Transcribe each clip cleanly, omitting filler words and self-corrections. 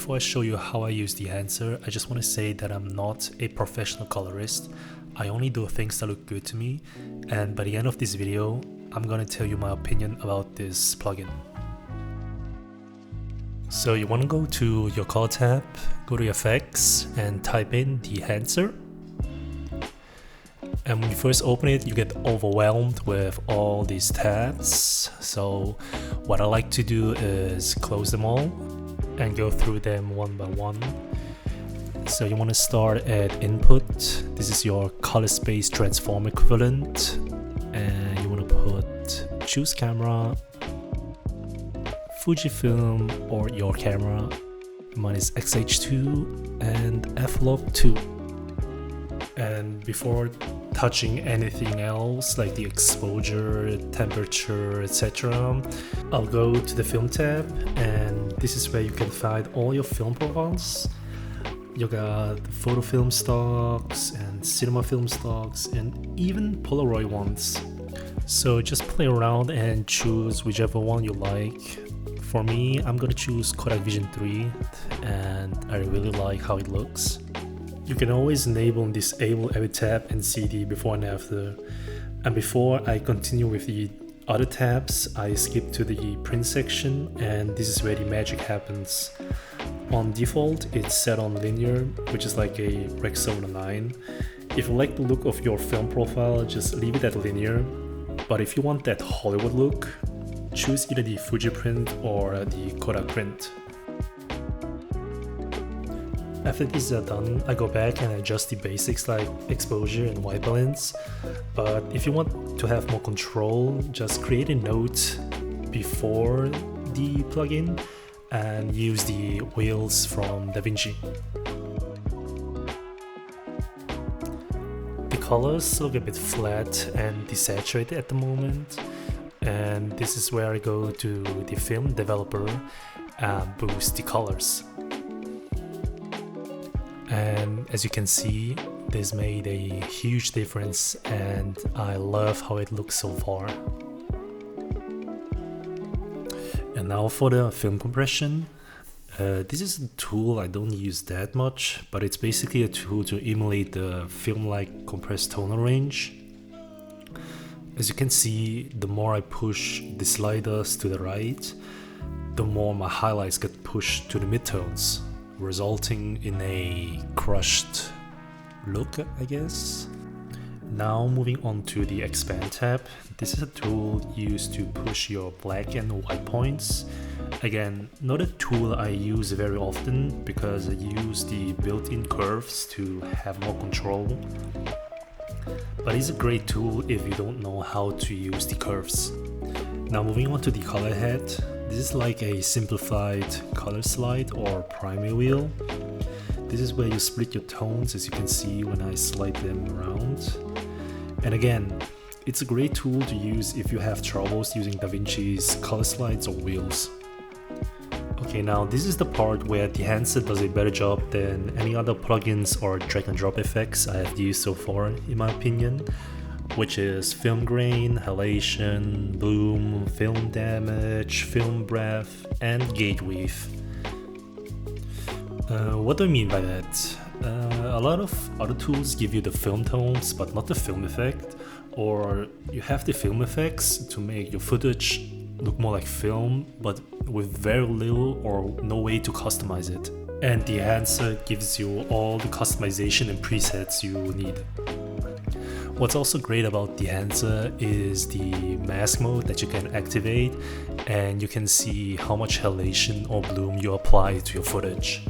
Before I show you how I use Dehancer, I just want to say that I'm not a professional colorist. I only do things that look good to me, and by the end of this video, I'm gonna tell you my opinion about this plugin. So you want to go to your color tab, go to effects and type in Dehancer. And when you first open it, you get overwhelmed with all these tabs. So what I like to do is close them all and go through them one by one. So you want to start at input. This is your color space transform equivalent, and you want to put choose camera, Fujifilm or your camera. Mine is XH2 and f-log2. And before touching anything else like the exposure, temperature, etc., I'll go to the film tab, and this is where you can find all your film profiles. You got photo film stocks and cinema film stocks and even Polaroid ones. So just play around and choose whichever one you like. For me, I'm gonna choose Kodak Vision 3, and I really like how it looks. You can always enable and disable every tab and CD before and after. And before I continue with the other tabs, I skip to the print section, and this is where the magic happens. On default, it's set on linear, which is like a Rexona 9. If you like the look of your film profile, just leave it at linear. But if you want that Hollywood look, choose either the Fuji print or the Kodak print. After these are done, I go back and adjust the basics like exposure and white balance. But if you want to have more control, just create a note before the plugin and use the wheels from DaVinci. The colors look a bit flat and desaturated at the moment, and this is where I go to the film developer and boost the colors. And as you can see, this made a huge difference, and I love how it looks so far. And now for the film compression. This is a tool I don't use that much, but it's basically a tool to emulate the film-like compressed tonal range. As you can see, the more I push the sliders to the right, the more my highlights get pushed to the midtones, resulting in a crushed look, I guess. Now moving on to the expand tab. This is a tool used to push your black and white points. Again, not a tool I use very often because I use the built-in curves to have more control. But it's a great tool if you don't know how to use the curves. Now moving on to the color head. This is like a simplified color slide or primary wheel. This is where you split your tones, as you can see when I slide them around. And again, it's a great tool to use if you have troubles using DaVinci's color slides or wheels. Okay, now this is the part where Dehancer does a better job than any other plugins or drag and drop effects I have used so far, in my opinion, which is film grain, halation, bloom, film damage, film breath, and gauge weave. What do I mean by that? A lot of other tools give you the film tones but not the film effect, or you have the film effects to make your footage look more like film but with very little or no way to customize it. And Dehancer gives you all the customization and presets you need. What's also great about Dehancer is the mask mode that you can activate, and you can see how much halation or bloom you apply to your footage.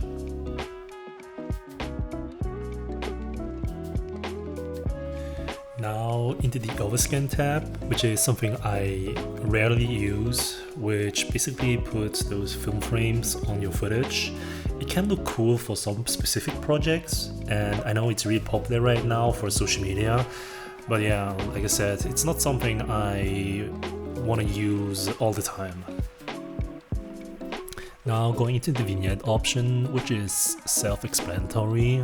into the overscan tab, which is something I rarely use, which basically puts those film frames on your footage. It can look cool for some specific projects, and I know it's really popular right now for social media, but yeah, like I said, it's not something I want to use all the time. Now going into the vignette option, which is self-explanatory.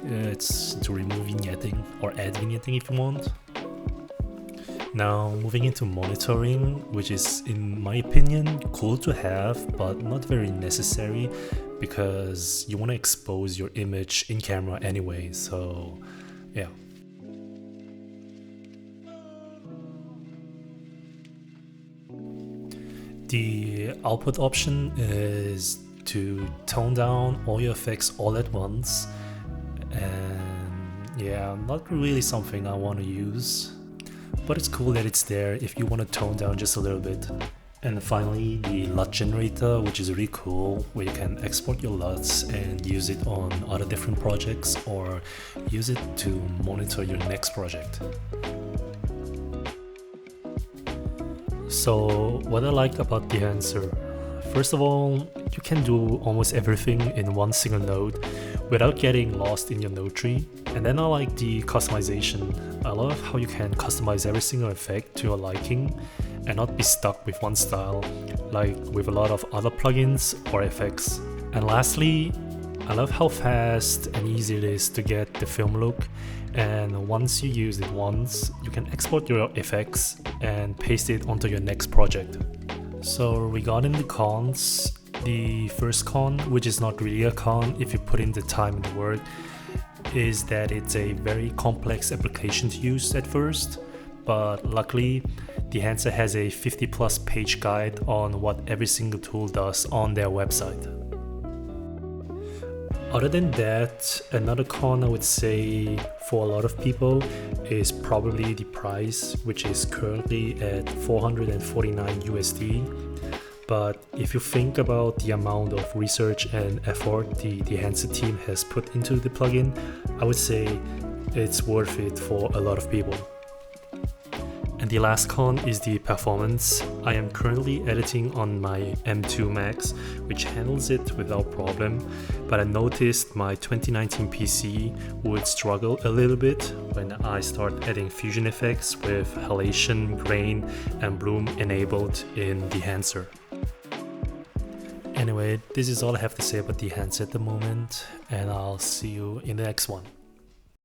It's to remove vignetting or add vignetting if you want. Now moving into monitoring, which is in my opinion cool to have but not very necessary, because you want to expose your image in camera anyway, so yeah. The output option is to tone down all your effects all at once, and yeah, not really something I want to use, but it's cool that it's there if you want to tone down just a little bit. And finally, the LUT generator, which is really cool, where you can export your LUTs and use it on other different projects or use it to monitor your next project. So what I like about Dehancer, first of all, you can do almost everything in one single node without getting lost in your node tree. And then I like the customization. I love how you can customize every single effect to your liking and not be stuck with one style, like with a lot of other plugins or effects. And lastly, I love how fast and easy it is to get the film look, and once you use it once, you can export your effects and paste it onto your next project. So regarding the cons, the first con, which is not really a con if you put in the time and the work, is that it's a very complex application to use at first, but luckily Dehancer has a 50+ page guide on what every single tool does on their website. Other than that, another con I would say for a lot of people is probably the price, which is currently at 449 USD. But if you think about the amount of research and effort the Dehancer team has put into the plugin, I would say it's worth it for a lot of people. And the last con is the performance. I am currently editing on my M2 Max, which handles it without problem, but I noticed my 2019 PC would struggle a little bit when I start adding fusion effects with halation, grain, and bloom enabled in Dehancer. Anyway, this is all I have to say about Dehancer at the moment, and I'll see you in the next one.